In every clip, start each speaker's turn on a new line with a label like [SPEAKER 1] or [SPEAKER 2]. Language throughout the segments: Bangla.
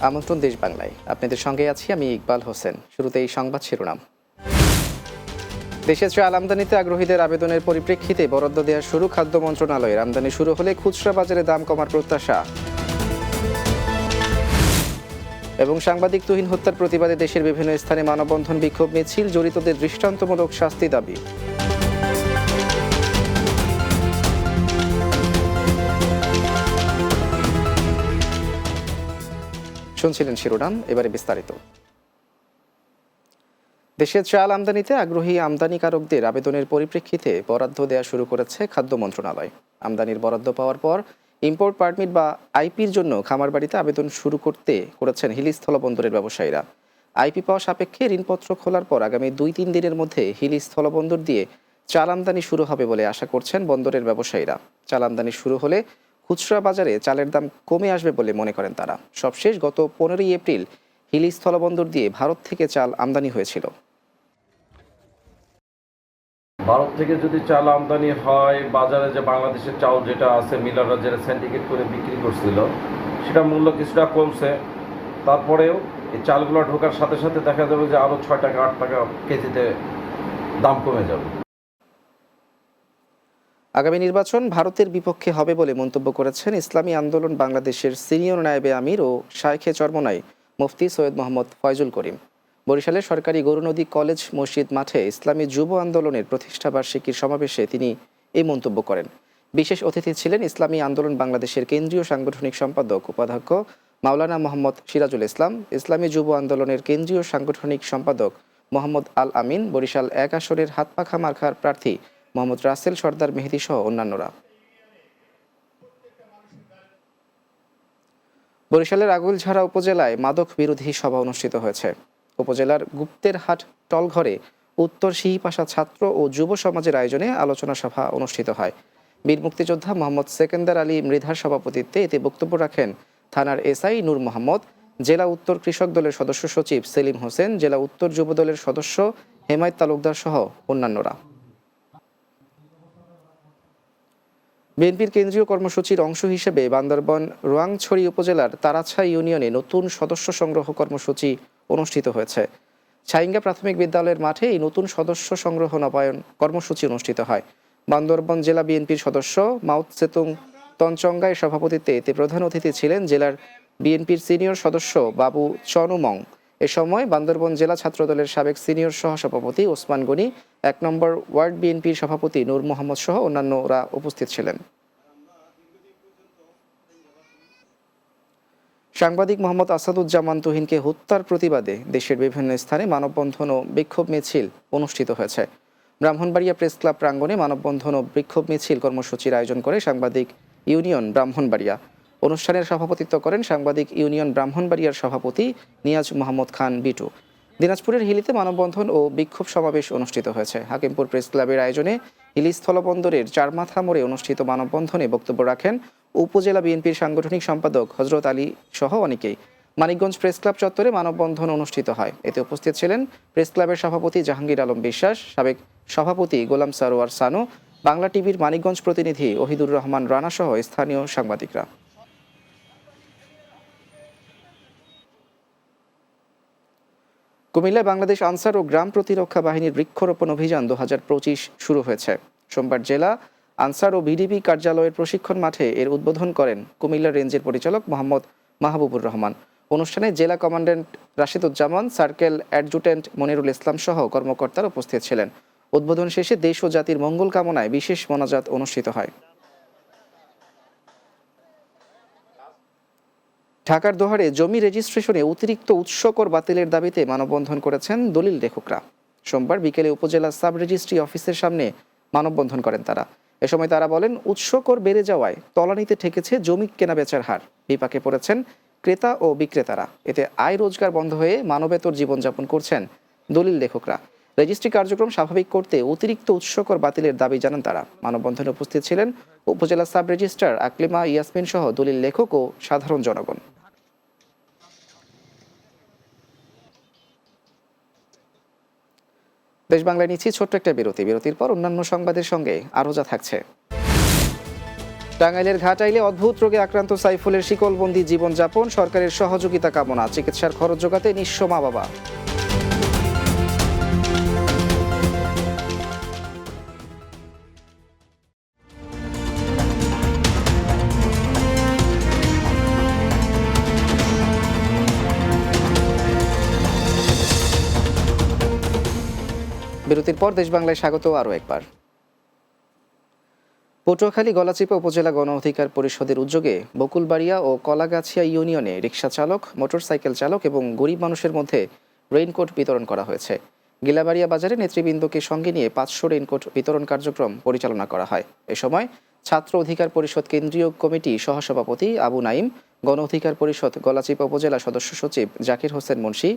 [SPEAKER 1] আমন্ত্রণ দেশ বাংলায়। আপনাদের সঙ্গে আছি আমি ইকবাল হোসেন। শুরুতেই সংবাদ শিরোনাম। দেশে চাল আমদানিতে আগ্রহীদের আবেদনের পরিপ্রেক্ষিতে বরাদ্দ দেওয়া শুরু। খাদ্য মন্ত্রণালয়ের আমদানি শুরু হলে খুচরা বাজারে দাম কমার প্রত্যাশা। এবং সাংবাদিক তুহিন হত্যার প্রতিবাদে দেশের বিভিন্ন স্থানে মানববন্ধন, বিক্ষোভ মিছিল, জড়িতদের দৃষ্টান্তমূলক শাস্তি দাবি। শুনছিলেন শিরোনাম, এবারে বিস্তারিত। দেশের চাল আমদানিতে আগ্রহী আমদানিকারকদের আবেদনের পরিপ্রেক্ষিতে বরাদ্দ দেওয়া শুরু করেছে খাদ্য মন্ত্রণালয়। আমদানির বরাদ্দ পাওয়ার পর ইম্পোর্ট পারমিট বা আইপির জন্য খামারবাড়িতে আবেদন শুরু করেছেন হিলি স্থলবন্দরের ব্যবসায়ীরা। আইপি পাওয়া সাপেক্ষে ঋণপত্র খোলার পর আগামী 2-3 দিনের মধ্যে হিলি স্থলবন্দর দিয়ে চাল আমদানি শুরু হবে বলে আশা করছেন বন্দরের ব্যবসায়ীরা। চাল আমদানি শুরু হলে খুচরা বাজারে চালের দাম কমে আসবে বলে মনে করেন তারা। সবশেষ গত 15ই এপ্রিল হিলি স্থলবন্দর দিয়ে ভারত থেকে চাল আমদানি হয়েছিল।
[SPEAKER 2] ভারত থেকে যদি চাল আমদানি হয়, বাজারে যে বাংলাদেশের চাল যেটা আছে, মিলাররা যেটা সিন্ডিকেট করে বিক্রি করছিল, সেটা মূল্য কিছুটা কমছে। তারপরেও এই চালগুলো ঢোকার সাথে সাথে দেখা যাবে যে আরও 6 টাকা 8 টাকা কেজিতে দাম কমে যাবে।
[SPEAKER 1] আগামী নির্বাচন ভারতের বিপক্ষে হবে বলে মন্তব্য করেছেন ইসলামী আন্দোলন বাংলাদেশের সিনিয়র নায়েবে আমির ও শায়খে চরমনাই মুফতি সৈয়দ মোহাম্মদ ফয়জুল করিম। বরিশালের সরকারি গরুনদী কলেজ মসজিদ মাঠে ইসলামী যুব আন্দোলনের প্রতিষ্ঠাবার্ষিকীর সমাবেশে তিনি এই মন্তব্য করেন। বিশেষ অতিথি ছিলেন ইসলামী আন্দোলন বাংলাদেশের কেন্দ্রীয় সাংগঠনিক সম্পাদক উপাধ্যক্ষ মাওলানা মোহাম্মদ সিরাজুল ইসলাম, ইসলামী যুব আন্দোলনের কেন্দ্রীয় সাংগঠনিক সম্পাদক মোহাম্মদ আল আমিন, বরিশাল 1 আসনের হাতপাখা মার্কার প্রার্থী মোহাম্মদ রাসেল সর্দার মেহেদী সহ অন্যান্যরা। বরিশালের আগুইলঝাড়া উপজেলায় মাদক বিরোধী সভা অনুষ্ঠিত হয়েছে। উপজেলার গুপ্তেরহাট টলঘরে উত্তর সিহিপাশা ছাত্র ও যুব সমাজের আয়োজনে আলোচনা সভা অনুষ্ঠিত হয়। বীর মুক্তিযোদ্ধা মোহাম্মদ সেকেন্দার আলী মৃধার সভাপতিত্বে এতে বক্তব্য রাখেন থানার এসআই নূর মোহাম্মদ, জেলা উত্তর কৃষক দলের সদস্য সচিব সেলিম হোসেন, জেলা উত্তর যুব দলের সদস্য হেমায়ত তালুকদার সহ অন্যান্যরা। বিএনপির কেন্দ্রীয় কর্মসূচির অংশ হিসেবে বান্দরবান রোয়াংছড়ি উপজেলার তারাছা ইউনিয়নে নতুন সদস্য সংগ্রহ কর্মসূচি অনুষ্ঠিত হয়েছে। ছাইঙ্গা প্রাথমিক বিদ্যালয়ের মাঠে এই নতুন সদস্য সংগ্রহ নবায়ন কর্মসূচি অনুষ্ঠিত হয়। বান্দরবান জেলা বিএনপির সদস্য মাউত সেতুং তনচঙ্গায় সভাপতিত্বে এতে প্রধান অতিথি ছিলেন জেলার বিএনপির সিনিয়র সদস্য বাবু চনুমং। এ সময় বান্দরবান জেলা ছাত্রদলের সাবেক সিনিয়র সহসভাপতি ওসমান গনি, 1 নম্বর ওয়ার্ড বিএনপির সভাপতি নূর মোহাম্মদ সহ অন্যান্যরা উপস্থিত ছিলেন। সাংবাদিক মোহাম্মদ আসাদুজ্জামান তুহিনকে হত্যার প্রতিবাদে দেশের বিভিন্ন স্থানে মানববন্ধন ও বিক্ষোভ মিছিল অনুষ্ঠিত হয়েছে। ব্রাহ্মণবাড়িয়া প্রেস ক্লাব প্রাঙ্গণে মানববন্ধন ও বিক্ষোভ মিছিল কর্মসূচির আয়োজন করে সাংবাদিক ইউনিয়ন ব্রাহ্মণবাড়িয়া। অনুষ্ঠানের সভাপতিত্ব করেন সাংবাদিক ইউনিয়ন ব্রাহ্মণবাড়িয়ার সভাপতি নিয়াজ মোহাম্মদ খান বিটু। দিনাজপুরের হিলিতে মানববন্ধন ও বিক্ষোভ সমাবেশ অনুষ্ঠিত হয়েছে। হাকিমপুর প্রেস ক্লাবের আয়োজনে হিলি স্থলবন্দরের চারমাথা মোড়ে অনুষ্ঠিত মানববন্ধনে বক্তব্য রাখেন উপজেলা বিএনপির সাংগঠনিক সম্পাদক হজরত আলী সহ অনেকেই। মানিকগঞ্জ প্রেস ক্লাব চত্বরে মানববন্ধন অনুষ্ঠিত হয়। এতে উপস্থিত ছিলেন প্রেস ক্লাবের সভাপতি জাহাঙ্গীর আলম বিশ্বাস, সাবেক সভাপতি গোলাম সারোয়ার সানু, বাংলা টিভির মানিকগঞ্জ প্রতিনিধি ওহিদুর রহমান রানা সহ স্থানীয় সাংবাদিকরা। কুমিল্লায় বাংলাদেশ আনসার ও গ্রাম প্রতিরক্ষা বাহিনীর বৃক্ষরোপণ অভিযান 2025 শুরু হয়েছে। সোমবার জেলা আনসার ও বিডিবি কার্যালয়ের প্রশিক্ষণ মাঠে এর উদ্বোধন করেন কুমিল্লা রেঞ্জের পরিচালক মোহাম্মদ মাহবুবুর রহমান। অনুষ্ঠানে জেলা commandant Rashiduzzaman, circle adjutant Monirul Islam সহ কর্মকর্তারা উপস্থিত ছিলেন। উদ্বোধন শেষে দেশ ও জাতির মঙ্গল কামনায় বিশেষ মোনাজাত অনুষ্ঠিত হয়। ঢাকার দোহারে জমি রেজিস্ট্রেশনে অতিরিক্ত উৎসকর বাতিলের দাবিতে মানববন্ধন করেছেন দলিল লেখকরা। সোমবার বিকেলে উপজেলা সাব রেজিস্ট্রি অফিসের সামনে মানববন্ধন করেন তারা। এ সময় তারা বলেন, উৎসকর বেড়ে যাওয়ায় তলানিতে ঠেকেছে জমি কেনাবেচার হার। বিপাকে পড়েছেন ক্রেতা ও বিক্রেতারা। এতে আয় রোজগার বন্ধ হয়ে মানবেতর জীবনযাপন করছেন দলিল লেখকরা। রেজিস্ট্রি কার্যক্রম স্বাভাবিক করতে অতিরিক্ত উৎসকর বাতিলের দাবি জানান তারা। মানববন্ধনে উপস্থিত ছিলেন উপজেলা সাব রেজিস্ট্রার আকলিমা ইয়াসমিন সহ দলিল লেখক ও সাধারণ জনগণ। দেশ বাংলায় নিচ্ছি ছোট্ট একটা বিরতির পর অন্যান্য সংবাদের সঙ্গে আরও যা থাকছে। টাঙ্গাইলের ঘাটাইলে অদ্ভুত রোগে আক্রান্ত সাইফুলের শিকলবন্দি জীবনযাপন, সরকারের সহযোগিতা কামনা, চিকিৎসার খরচ জোগাতে নিঃস্ব মা বাবা। বিরতির পর দেশ বাংলায় স্বাগত আরও একবার। পটুয়াখালী গলাচিপা উপজেলা গণ অধিকার পরিষদের উদ্যোগে বকুলবাড়িয়া ও কলাগাছিয়া ইউনিয়নে রিকশা চালক, মোটরসাইকেল চালক এবং গরিব মানুষের মধ্যে রেইনকোট বিতরণ করা হয়েছে। গিলাবাড়িয়া বাজারে নেতৃবৃন্দকে সঙ্গে নিয়ে 500 রেইনকোট বিতরণ কার্যক্রম পরিচালনা করা হয়। এ সময় ছাত্র অধিকার পরিষদ কেন্দ্রীয় কমিটি সহসভাপতি আবু নাইম, গণ অধিকার পরিষদ গলাচিপা উপজেলা সদস্য সচিব জাকির হোসেন মুন্সি,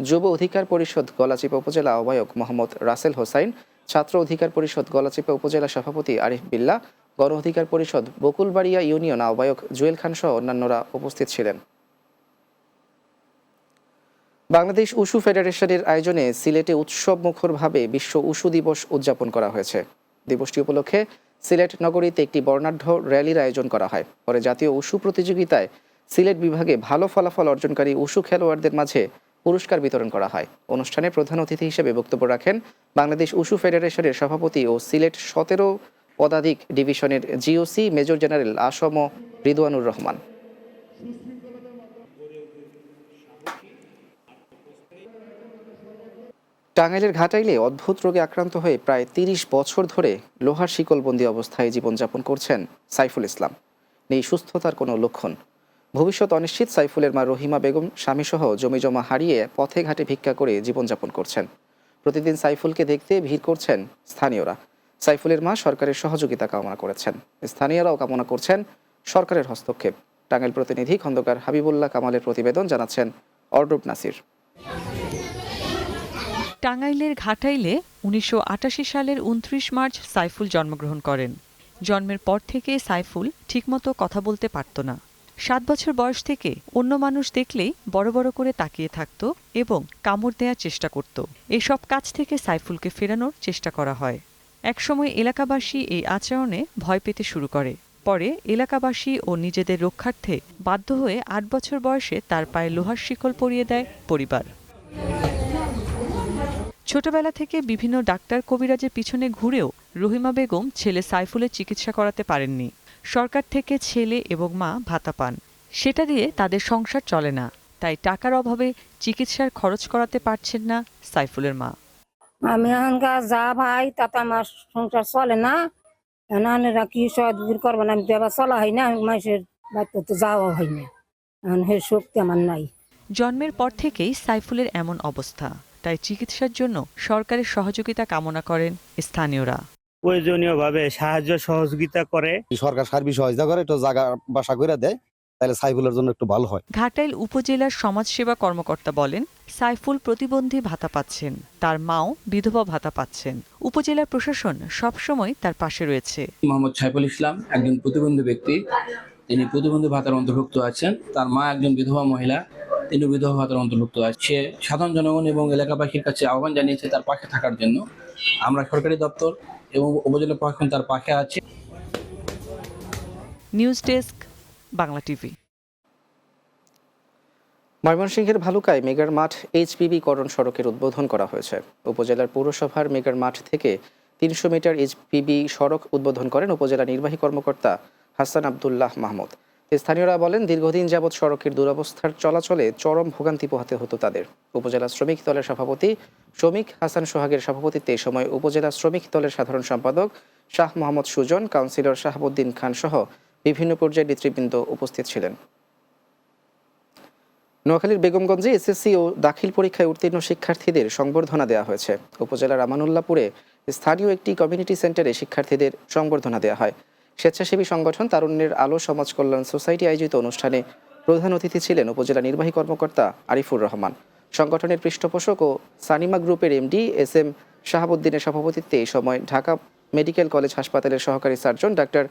[SPEAKER 1] যুব অধিকার পরিষদ গলাচিপা উপজেলা আহ্বায়ক মোহাম্মদ রাসেল হোসাইন, ছাত্র অধিকার পরিষদ গলাচিপা উপজেলা সভাপতি আরিফ বিল্লাহ, গণ অধিকার পরিষদ বকুলবাড়িয়া ইউনিয়ন আহ্বায়ক জুয়েল খান সহ অন্যান্যরা উপস্থিত ছিলেন। বাংলাদেশ উশু ফেডারেশনের আয়োজনে সিলেটে উৎসব মুখরভাবে বিশ্ব উশু দিবস উদযাপন করা হয়েছে। দিবসটি উপলক্ষে সিলেট নগরীতে একটি বর্ণাঢ্য র্যালির আয়োজন করা হয়। পরে জাতীয় উশু প্রতিযোগিতায় সিলেট বিভাগে ভালো ফলাফল অর্জনকারী উশু খেলোয়াড়দের মাঝে পুরস্কার বিতরণ করা হয়। অনুষ্ঠানে প্রধান অতিথি হিসেবে বক্তব্য রাখেন বাংলাদেশ উশু ফেডারেশনের সভাপতি ও সিলেট 17 পদাধিক ডিভিশনের GOC major general Assam Ridwanur Rahman. টাঙ্গাইলের ঘাটাইলে অদ্ভুত রোগে আক্রান্ত হয়ে প্রায় 30 বছর ধরে লোহার শিকলবন্দি অবস্থায় জীবনযাপন করছেন সাইফুল ইসলাম। নেই সুস্থতার কোনো লক্ষণ। ভবিষ্যৎ অনিশ্চিত সাইফুলের মা রহিমা বেগম স্বামীসহ জমিজমা হারিয়ে পথে ঘাটে ভিক্ষা করে জীবনযাপন করছেন। প্রতিদিন সাইফুলকে দেখতে ভিড় করছেন স্থানীয়রা। সাইফুলের মা সরকারের সহযোগিতা কামনা করেছেন। স্থানীয়রাও কামনা করছেন সরকারের হস্তক্ষেপ। টাঙ্গাইল প্রতিনিধি খন্দকার হাবিবুল্লাহ কামালের প্রতিবেদন, জানাচ্ছেন অর্ডব নাসির।
[SPEAKER 3] টাঙ্গাইলের ঘাটাইলে 1988 সালের 29 মার্চ সাইফুল জন্মগ্রহণ করেন। জন্মের পর থেকে সাইফুল ঠিকমতো কথা বলতে পারত না। 7 বছর বয়স থেকে অন্য মানুষ দেখলেই বড় বড় করে তাকিয়ে থাকত এবং কামড় দেওয়ার চেষ্টা করত। এসব কাজ থেকে সাইফুলকে ফেরানোর চেষ্টা করা হয়। একসময় এলাকাবাসী এই আচরণে ভয় পেতে শুরু করে। পরে এলাকাবাসী ও নিজেদের রক্ষার্থে বাধ্য হয়ে 8 বছর বয়সে তার পায়ে লোহার শিকল পরিয়ে দেয় পরিবার। ছোটবেলা থেকে বিভিন্ন ডাক্তার কবিরাজের পিছনে ঘুরেও রহিমা বেগম ছেলে সাইফুলের চিকিৎসা করাতে পারেননি। সরকার থেকে ছেলে এবং মা ভাতা পান, সেটা দিয়ে তাদের সংসার চলে না। তাই টাকার অভাবে চিকিৎসার খরচ করাতে পারছেন না সাইফুলের মা।
[SPEAKER 4] আমি এখানকার যা ভাই তাতে আমার সংসার চলে না। নানেরা কি সহযোগিতা করবো না, আমি তো এবার চলা হয় না, মানুষের বাড়িতে তো যাওয়া হয় না, এখন সে শক্তি আমার নাই।
[SPEAKER 3] জন্মের পর থেকেই সাইফুলের এমন অবস্থা, তাই চিকিৎসার জন্য সরকারের সহযোগিতা কামনা করেন স্থানীয়রা।
[SPEAKER 5] প্রয়োজনীয়ভাবে সাহায্য সহযোগিতা করে,
[SPEAKER 6] সরকার সার্বিক সহযোগিতা করে, একটু জায়গা বাসা করে দেয়, তাহলে সাইফুলের জন্য একটু ভালো হয়।
[SPEAKER 3] ঘাটাইল উপজেলার সমাজসেবা কর্মকর্তা বলেন, সাইফুল প্রতিবন্ধী ভাতা পাচ্ছেন, তার মাও বিধবা ভাতা পাচ্ছেন। উপজেলার প্রশাসন সবসময় তার পাশে রয়েছে।
[SPEAKER 7] মোহাম্মদ সাইফুল ইসলাম একজন প্রতিবন্ধী ব্যক্তি, তিনি প্রতিবন্ধী ভাতার অন্তর্ভুক্ত আছেন। তার মা একজন বিধবা মহিলা, তিনি বিধবা ভাতার অন্তর্ভুক্ত আছে। সে সাধারণ জনগণ এবং এলাকাবাসীর কাছে আহ্বান জানিয়েছে তার পাশে থাকার জন্য। আমরা সরকারি দপ্তর এবং উপজেলা প্রশাসন তার পাশে আছে।
[SPEAKER 3] News desk, Bangla TV.
[SPEAKER 1] ময়মনসিংহের ভালুকায় মেগার মাঠ এইচপিবি করণ সড়কের উদ্বোধন করা হয়েছে। উপজেলার পৌরসভার মেগার মাঠ থেকে 300 মিটার এইচপিবি সড়ক উদ্বোধন করেন উপজেলা নির্বাহী কর্মকর্তা হাসান আবদুল্লাহ মাহমুদ। স্থানীয়রা বলেন, দীর্ঘদিন যাবৎ সড়কের দুরবস্থার চলাচলে চরম ভোগান্তি পোহাতে হতো তাদের। উপজেলা শ্রমিক দলের সভাপতি শ্রমিক হাসান সোহাগের সভাপতিত্বে এ সময় উপজেলা শ্রমিক দলের সাধারণ সম্পাদক শাহ মোহাম্মদ সুজন, কাউন্সিলর শাহাবুদ্দিন খান সহ বিভিন্ন পর্যায়ের নেতৃবৃন্দ উপস্থিত ছিলেন। নোয়াখালীর বেগমগঞ্জে এসএসসি ও দাখিল পরীক্ষায় উত্তীর্ণ শিক্ষার্থীদের সংবর্ধনা দেওয়া হয়েছে। উপজেলার আমানুল্লাহপুরে স্থানীয় একটি কমিউনিটি সেন্টারে শিক্ষার্থীদের সংবর্ধনা দেওয়া হয়। স্বেচ্ছাসেবী সংগঠন তারুণ্যের আলো সমাজ কল্যাণ সোসাইটি আয়োজিত অনুষ্ঠানে প্রধান অতিথি ছিলেন উপজেলা নির্বাহী কর্মকর্তা আরিফুর রহমান। সংগঠনের পৃষ্ঠপোষক ও সানিমা গ্রুপের এমডি SM শাহাবুদ্দিনের সভাপতিত্বে এই সময় ঢাকা মেডিকেল কলেজ হাসপাতালের সহকারী সার্জন ডাক্তার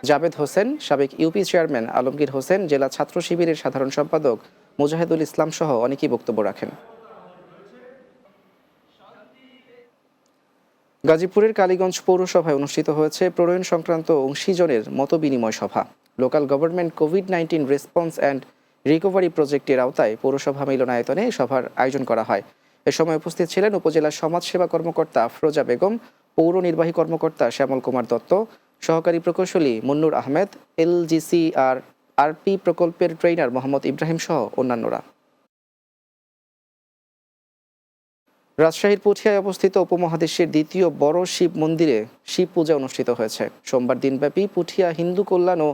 [SPEAKER 1] জাবেদ হোসেন, সাবেক ইউপি চেয়ারম্যান আলমগীর হোসেন, জেলা ছাত্র শিবিরের সাধারণ সম্পাদক মুজাহিদুল ইসলাম সহ অনেকেই বক্তব্য রাখেন। গাজীপুরের কালীগঞ্জ পৌরসভায় অনুষ্ঠিত হয়েছে প্রণয়ন সংক্রান্ত অংশীজনের মতবিনিময় সভা। Local government COVID-19 response and recovery প্রজেক্টের আওতায় পৌরসভা মিলনায়তনে সভার আয়োজন করা হয়। এ সময় উপস্থিত ছিলেন উপজেলা সমাজসেবা কর্মকর্তা আফরোজা বেগম, পৌর নির্বাহী কর্মকর্তা শ্যামল কুমার দত্ত, সহকারী প্রকৌশলী মুন্নুর আহমেদ, LGCR আরপি প্রকল্পের ট্রেনার মোহাম্মদ ইব্রাহিম সহ অন্যান্যরা। রাজশাহীর পুঠিয়ায় অবস্থিত উপমহাদেশের দ্বিতীয় বড় শিব মন্দিরে শিব পূজা অনুষ্ঠিত হয়েছে। সোমবার দিনব্যাপী পুঠিয়া হিন্দু কল্যাণ ও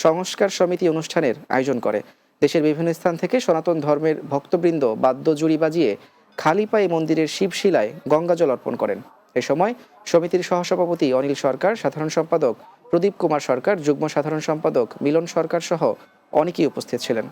[SPEAKER 1] সংস্কার সমিতি অনুষ্ঠানের আয়োজন করে। দেশের বিভিন্ন স্থান থেকে সনাতন ধর্মের ভক্তবৃন্দ বাদ্যজুড়ি বাজিয়ে খালি পায়ে মন্দিরের শিবশিলায় গঙ্গাজল অর্পণ করেন। এ সময় সমিতির সহসভাপতি অনিল সরকার, সাধারণ সম্পাদক প্রদীপ কুমার সরকার, যুগ্ম সাধারণ সম্পাদক মিলন সরকার সহ অনেকেই উপস্থিত ছিলেন।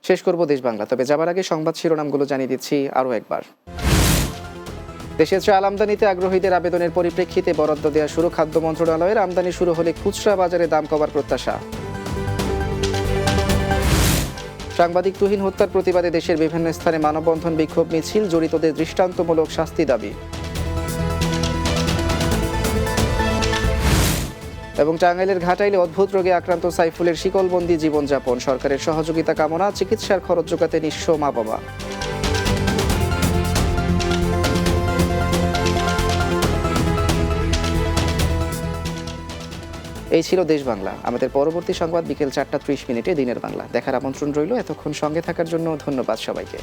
[SPEAKER 1] শেষ করব দেশ বাংলা, তবে যাবার আগে সংবাদ শিরোনামগুলো জানিয়ে দিচ্ছি আরও একবার। দেশে চাল আমদানিতে আগ্রহীদের আবেদনের পরিপ্রেক্ষিতে বরাদ্দ দেওয়া শুরু। খাদ্য মন্ত্রণালয়ের আমদানি শুরু হলে খুচরা বাজারে দাম কমার প্রত্যাশা। সাংবাদিক তুহিন হত্যার প্রতিবাদে দেশের বিভিন্ন স্থানে মানববন্ধন, বিক্ষোভ মিছিল, জড়িতদের দৃষ্টান্তমূলক শাস্তি দাবি। এবং টাঙ্গাইলের ঘাটাইলে অদ্ভুত রোগে আক্রান্ত সাইফুলের শিকলবন্দি জীবনযাপন, সরকারের সহযোগিতা কামনা, চিকিৎসার খরচ জোগাতে নিঃস্ব মা বাবা। এই ছিল দেশ বাংলা। আমাদের পরবর্তী সংবাদ বিকেল 4টা 30 মিনিটে দিনের বাংলা দেখার আমন্ত্রণ রইল। এতক্ষণ সঙ্গে থাকার জন্য ধন্যবাদ সবাইকে।